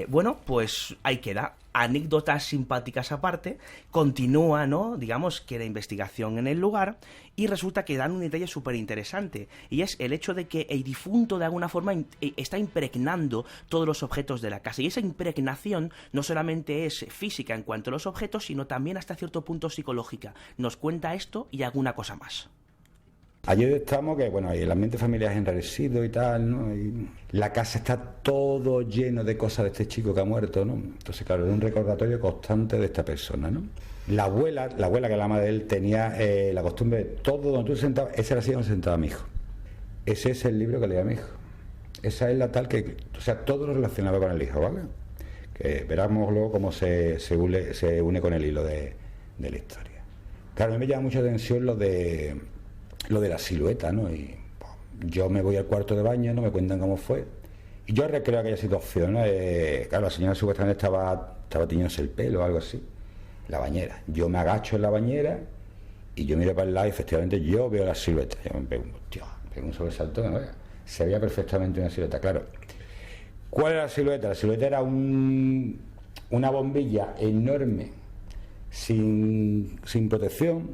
Bueno, pues ahí queda. Anécdotas simpáticas aparte, continúa, ¿no? Digamos que la investigación en el lugar, y resulta que dan un detalle súper interesante, y es el hecho de que el difunto de alguna forma está impregnando todos los objetos de la casa, y esa impregnación no solamente es física en cuanto a los objetos, sino también hasta cierto punto psicológica. Nos cuenta esto y alguna cosa más. Ayer estamos que, bueno, el ambiente familiar es enrarecido y tal, ¿no? Y la casa está todo lleno de cosas de este chico que ha muerto, ¿no? Entonces, claro, es un recordatorio constante de esta persona, ¿no? La abuela, que es la madre de él, tenía la costumbre de todo donde tú sentabas, ese era así donde sentaba mi hijo. Ese es el libro que leía mi hijo. Esa es la tal que, o sea, todo lo relacionado con el hijo, ¿vale? Que veramos luego cómo se une con el hilo de la historia. Claro, a mí me llama mucha atención lo de la silueta, ¿no? Y yo me voy al cuarto de baño, no me cuentan cómo fue, y yo recreo aquella situación, ¿no? Claro, la señora supuestamente estaba tiñéndose el pelo o algo así, la bañera. Yo me agacho en la bañera y yo miro para el lado y efectivamente yo veo la silueta. Yo me pego un sobresalto que no vea. Se veía perfectamente una silueta, claro. ¿Cuál era la silueta? La silueta era una bombilla enorme, sin protección,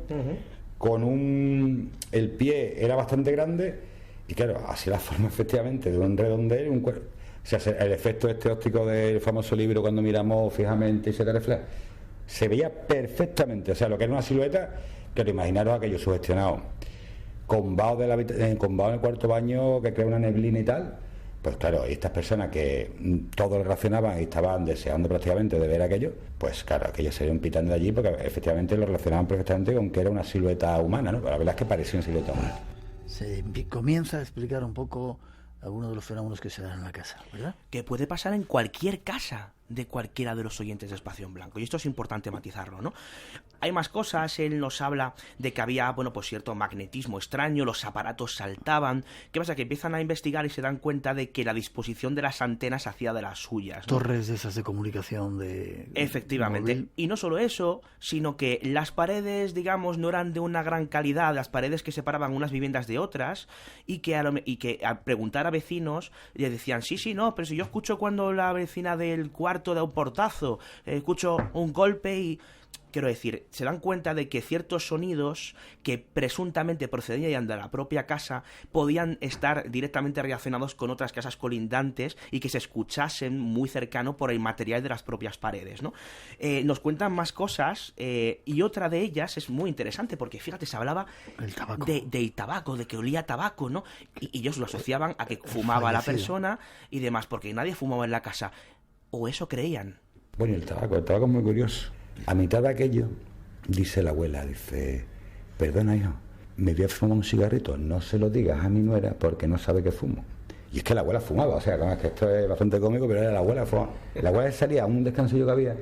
con el pie era bastante grande y claro, así la forma efectivamente de un redondel y un cuerpo. O sea, el efecto óptico del famoso libro cuando miramos fijamente y se te refleja, se veía perfectamente. O sea, lo que era una silueta, claro, imaginaros aquello sugestionado, con vaho en el cuarto baño que crea una neblina y tal. Pues claro, estas personas que todo lo relacionaban y estaban deseando prácticamente de ver aquello, pues claro, aquello sería un pitán de allí porque efectivamente lo relacionaban perfectamente con que era una silueta humana, ¿no? Pero la verdad es que parecía una silueta humana. Se comienza a explicar un poco algunos de los fenómenos que se dan en la casa, ¿verdad? Que puede pasar en cualquier casa de cualquiera de los oyentes de Espacio en Blanco, y esto es importante matizarlo, ¿no? Hay más cosas. Él nos habla de que había, bueno, pues cierto magnetismo extraño, los aparatos saltaban. ¿Qué pasa? Que empiezan a investigar y se dan cuenta de que la disposición de las antenas hacía de las suyas, ¿no? Torres de esas de comunicación de... Efectivamente. Móvil. Y no solo eso, sino que las paredes, digamos, no eran de una gran calidad, las paredes que separaban unas viviendas de otras, y que al preguntar a vecinos le decían, sí, no, pero si yo escucho cuando la vecina del cuarto da un portazo, escucho un golpe y... Quiero decir, se dan cuenta de que ciertos sonidos que presuntamente procedían de la propia casa podían estar directamente relacionados con otras casas colindantes y que se escuchasen muy cercano por el material de las propias paredes, ¿no? Nos cuentan más cosas y otra de ellas es muy interesante porque, fíjate, se hablaba del tabaco, de que olía a tabaco, ¿no? Y ellos lo asociaban a que fumaba la persona y demás, porque nadie fumaba en la casa. O eso creían. Bueno, el tabaco es muy curioso. A mitad de aquello, dice la abuela, dice, perdona hijo, me voy a fumar un cigarrito, no se lo digas a mi nuera porque no sabe que fumo. Y es que la abuela fumaba, o sea, es que esto es bastante cómico, pero era la abuela fumaba. La abuela salía a un descansillo que había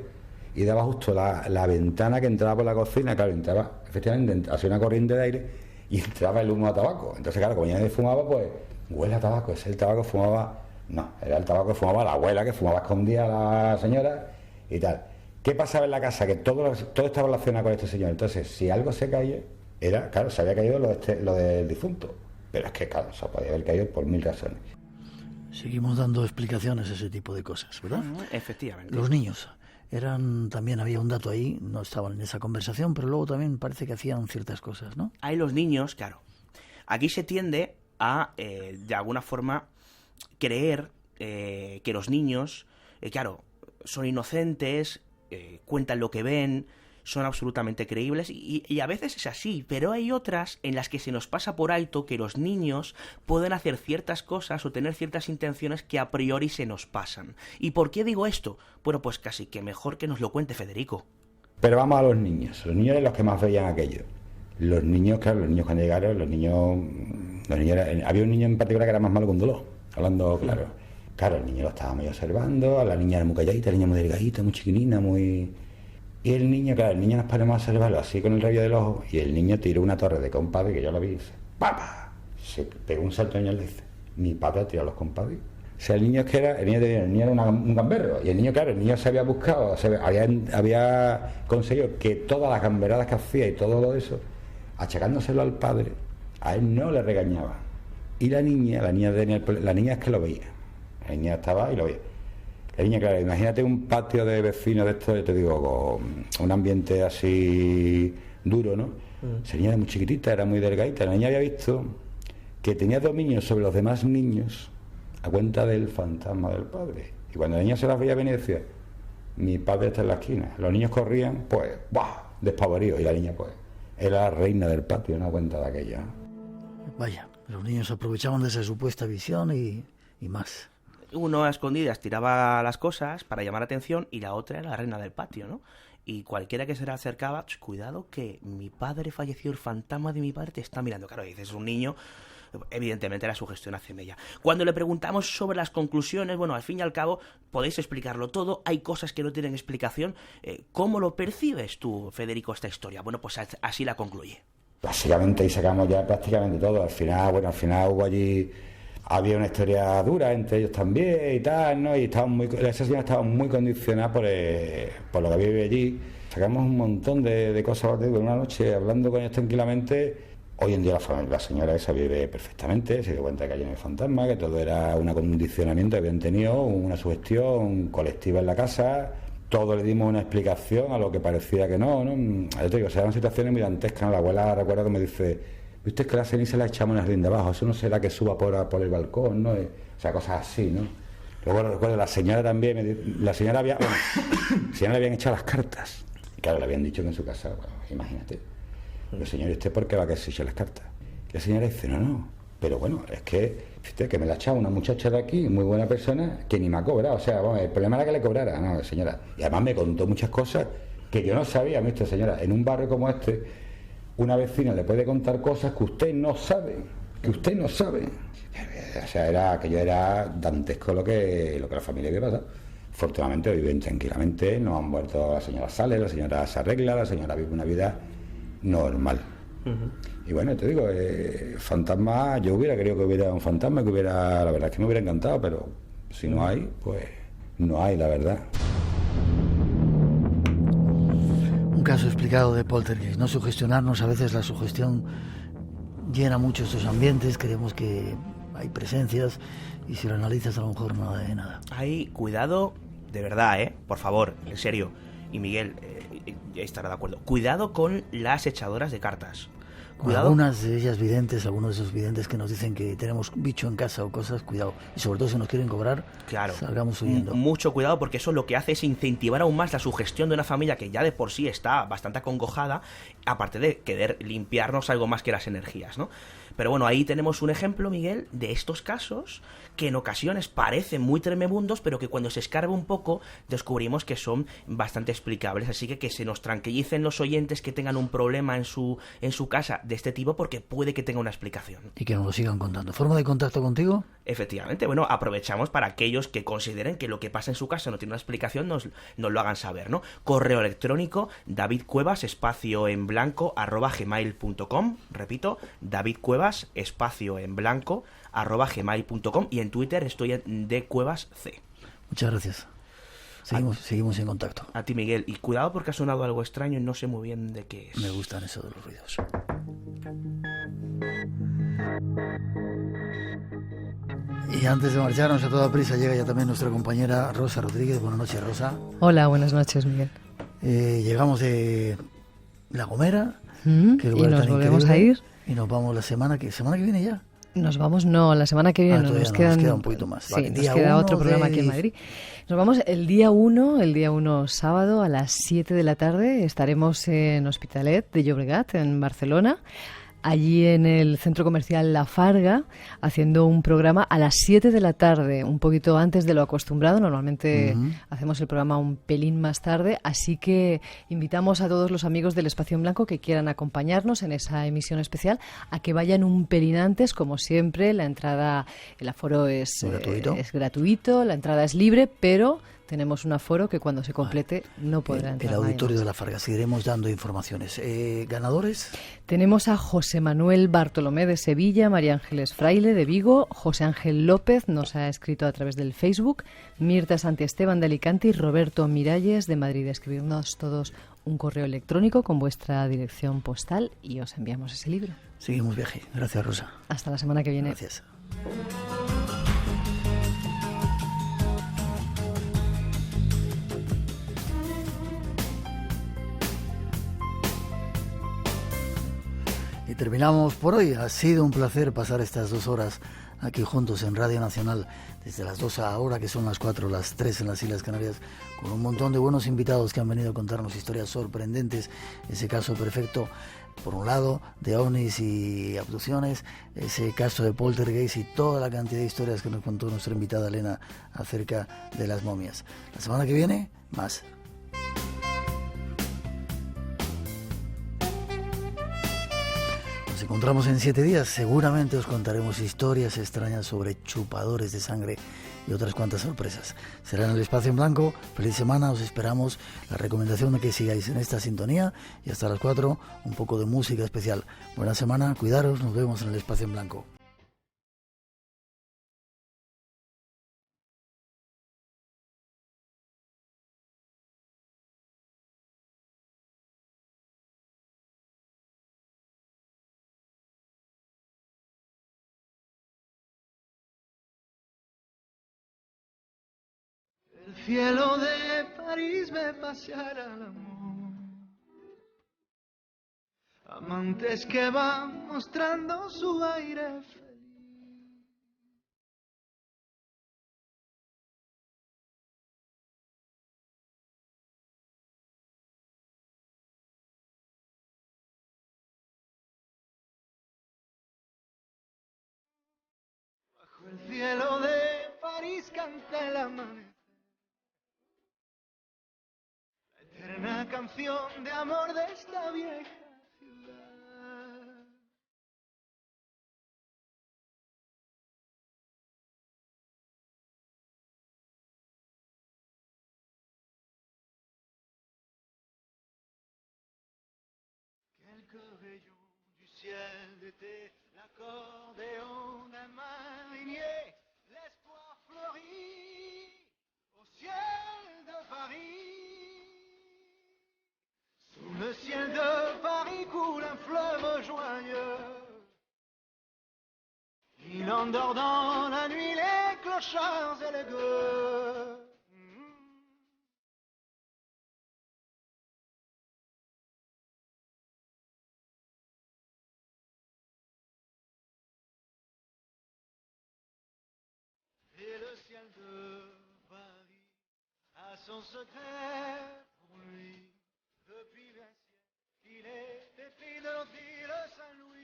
y daba justo la ventana que entraba por la cocina, claro, entraba, efectivamente, hacía una corriente de aire y entraba el humo a tabaco. Entonces, claro, como ya nadie fumaba, pues, huele a tabaco, ese es el tabaco que fumaba, no, era el tabaco que fumaba la abuela, que fumaba escondida a la señora y tal. ¿Qué pasaba en la casa? Que todo estaba relacionado con este señor. Entonces, si algo se caía, claro, se había caído lo del difunto. Pero es que, claro, se podía haber caído por 1000 razones. Seguimos dando explicaciones a ese tipo de cosas, ¿verdad? Efectivamente. Los niños también había un dato ahí, no estaban en esa conversación, pero luego también parece que hacían ciertas cosas, ¿no? Hay los niños, claro. Aquí se tiende a, de alguna forma, creer que los niños, claro, son inocentes, cuentan lo que ven, son absolutamente creíbles y a veces es así, pero hay otras en las que se nos pasa por alto que los niños pueden hacer ciertas cosas o tener ciertas intenciones que a priori se nos pasan. ¿Y por qué digo esto? Bueno, pues casi que mejor que nos lo cuente Federico. Pero vamos a los niños eran los que más veían aquello. Los niños, claro, los niños cuando llegaron, había un niño en particular que era más malo que un dolor, hablando claro. Claro, el niño lo estaba muy observando, la niña era muy calladita, la niña muy delgadita, muy chiquinina, muy Y el niño nos ponemos a observarlo así con el rabillo del ojo, y el niño tiró una torre de compadre, que yo lo vi, y dice, ¡papá! Se pegó un salto y le dice, mi padre ha tirado los compadres. O sea, el niño era un gamberro, y el niño se había buscado, había conseguido que todas las gamberadas que hacía y todo lo de eso, achacándoselo al padre, a él no le regañaba. Y la niña es que lo veía. La niña estaba y lo veía. La niña, claro, imagínate un patio de vecinos de esto, yo te digo, con un ambiente así duro, ¿no? Esa niña era muy chiquitita, era muy delgadita. La niña había visto que tenía dominio sobre los demás niños a cuenta del fantasma del padre. Y cuando la niña se las veía venir, decía, mi padre está en la esquina. Los niños corrían, pues, ¡buah!, despavoridos. Y la niña, pues, era la reina del patio, no cuenta de aquello, ¿no? Vaya, los niños aprovechaban de esa supuesta visión y más. Uno a escondidas tiraba las cosas para llamar la atención y la otra era la reina del patio, ¿no? Y cualquiera que se le acercaba, cuidado que mi padre falleció, el fantasma de mi padre te está mirando. Claro, dices, un niño, evidentemente la sugestión hace mella. Cuando le preguntamos sobre las conclusiones, bueno, al fin y al cabo podéis explicarlo todo, hay cosas que no tienen explicación. ¿Cómo lo percibes tú, Federico, esta historia? Bueno, pues así la concluye. Básicamente ahí sacamos ya prácticamente todo. Al final hubo allí... Había una historia dura entre ellos también y tal, ¿no? Y esa señora estaba muy condicionada por lo que había vivido allí. Sacamos un montón de cosas, en una noche hablando con ellos tranquilamente. Hoy en día la señora esa vive perfectamente, se dio cuenta que allí no hay fantasma, que todo era un condicionamiento que habían tenido, una sugestión colectiva en la casa. Todos le dimos una explicación a lo que parecía que no. Yo te digo, eran situaciones muy dantescas, ¿no? La abuela, recuerdo que me dice... ¿Viste que la ceniza la echamos en el jardín de abajo? Eso no será que suba por el balcón, ¿no? O sea, cosas así, ¿no? Luego recuerdo, la señora también, la señora le habían echado las cartas. Y claro, le habían dicho que en su casa, bueno, imagínate. Pero señor, ¿usted por qué va a que se eche las cartas? Y la señora dice, no. Pero bueno, es que, fíjate, que me la ha echado una muchacha de aquí, muy buena persona, que ni me ha cobrado. O sea, bueno, el problema era que le cobrara, no, señora. Y además me contó muchas cosas que yo no sabía, ¿viste, señora? En un barrio como este... Una vecina le puede contar cosas que usted no sabe. O sea, aquello era dantesco lo que la familia había pasado. Afortunadamente viven tranquilamente, no han vuelto, la señora sale, la señora se arregla, la señora vive una vida normal. Y bueno, te digo, fantasma, yo hubiera querido que hubiera un fantasma, la verdad es que me hubiera encantado, pero si no hay, pues no hay, la verdad. Un caso explicado de poltergeist, no sugestionarnos, a veces la sugestión llena mucho estos ambientes, creemos que hay presencias y si lo analizas a lo mejor no hay nada. Hay cuidado, de verdad, por favor, en serio, y Miguel estará de acuerdo, cuidado con las echadoras de cartas. Cuidado. Algunas de ellas videntes, algunos de esos videntes que nos dicen que tenemos bicho en casa o cosas, cuidado. Y sobre todo si nos quieren cobrar, claro, salgamos huyendo. Mucho cuidado, porque eso lo que hace es incentivar aún más la sugestión de una familia que ya de por sí está bastante acongojada, aparte de querer limpiarnos algo más que las energías, ¿no? Pero bueno, ahí tenemos un ejemplo, Miguel, de estos casos que en ocasiones parecen muy tremebundos, pero que cuando se escarba un poco descubrimos que son bastante explicables. Así que se nos tranquilicen los oyentes que tengan un problema en su casa de este tipo, porque puede que tenga una explicación. Y que nos lo sigan contando. ¿Forma de contacto contigo? Efectivamente, bueno, aprovechamos para aquellos que consideren que lo que pasa en su casa no tiene una explicación, nos lo hagan saber, ¿no? Correo electrónico davidcuevas_en_blanco@gmail.com. Repito, davidcuevas_en_blanco@gmail.com, y en Twitter estoy en dcuevasc. Muchas gracias. Seguimos en contacto. A ti, Miguel, y cuidado porque ha sonado algo extraño y no sé muy bien de qué es. Me gustan eso de los ruidos. Y antes de marcharnos a toda prisa llega ya también nuestra compañera Rosa Rodríguez. Buenas noches, Rosa. Hola, buenas noches, Miguel. Llegamos de La Gomera, y nos volvemos a ir. Y nos vamos la semana que viene ya. Nos vamos, no, la semana que viene nos queda un poquito más. Sí, vale, nos queda otro programa aquí en Madrid. Nos vamos el día 1 sábado a las 7 de la tarde. Estaremos en Hospitalet de Llobregat, en Barcelona. Allí en el centro comercial La Farga, haciendo un programa a las 7 de la tarde, un poquito antes de lo acostumbrado. Normalmente hacemos el programa un pelín más tarde, así que invitamos a todos los amigos del Espacio en Blanco que quieran acompañarnos en esa emisión especial a que vayan un pelín antes. Como siempre, la entrada, el aforo es gratuito, la entrada es libre, pero Tenemos un aforo que cuando se complete no podrá entrar. El auditorio de la Farga. Seguiremos dando informaciones. ¿Ganadores? Tenemos a José Manuel Bartolomé de Sevilla, María Ángeles Fraile de Vigo, José Ángel López nos ha escrito a través del Facebook, Mirta Santiesteban de Alicante y Roberto Miralles de Madrid. Escribirnos todos un correo electrónico con vuestra dirección postal y os enviamos ese libro. Seguimos viaje. Gracias, Rosa. Hasta la semana que viene. Gracias. Y terminamos por hoy. Ha sido un placer pasar estas 2 horas aquí juntos en Radio Nacional, desde las 2 ahora que son las 4, las 3 en las Islas Canarias, con un montón de buenos invitados que han venido a contarnos historias sorprendentes. Ese caso perfecto, por un lado, de ovnis y abducciones, ese caso de poltergeist y toda la cantidad de historias que nos contó nuestra invitada Elena acerca de las momias. La semana que viene, más. Nos encontramos en 7 días. Seguramente os contaremos historias extrañas sobre chupadores de sangre y otras cuantas sorpresas. Será en el Espacio en Blanco. Feliz semana, os esperamos. La recomendación de que sigáis en esta sintonía y hasta las 4 un poco de música especial. Buena semana, cuidaros, nos vemos en el Espacio en Blanco. El cielo de París ve pasear al amor, amantes que van mostrando su aire feliz. Bajo el cielo de París canta el amanecer, eterna canción de amor de esta vieja ciudad. Quelques rayons du ciel d'été, l'accordéon d'un marinier, l'espoir fleurit au ciel de Paris. Sous le ciel de Paris coule un fleuve joyeux. Il endort dans la nuit les clochards et les gueux. Et le ciel de Paris a son secret pour lui. Depuis 20 siècles, il est épris de notre île Saint-Louis.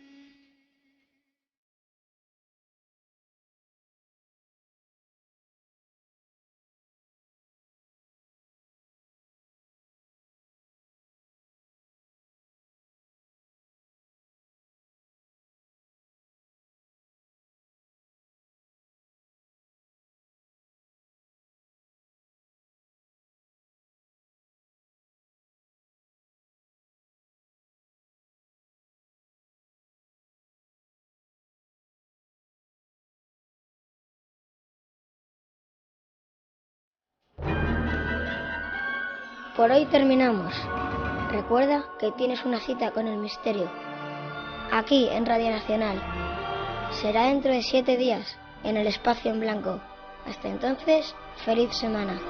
Por hoy terminamos. Recuerda que tienes una cita con el misterio, aquí en Radio Nacional. Será dentro de 7 días, en el Espacio en Blanco. Hasta entonces, feliz semana.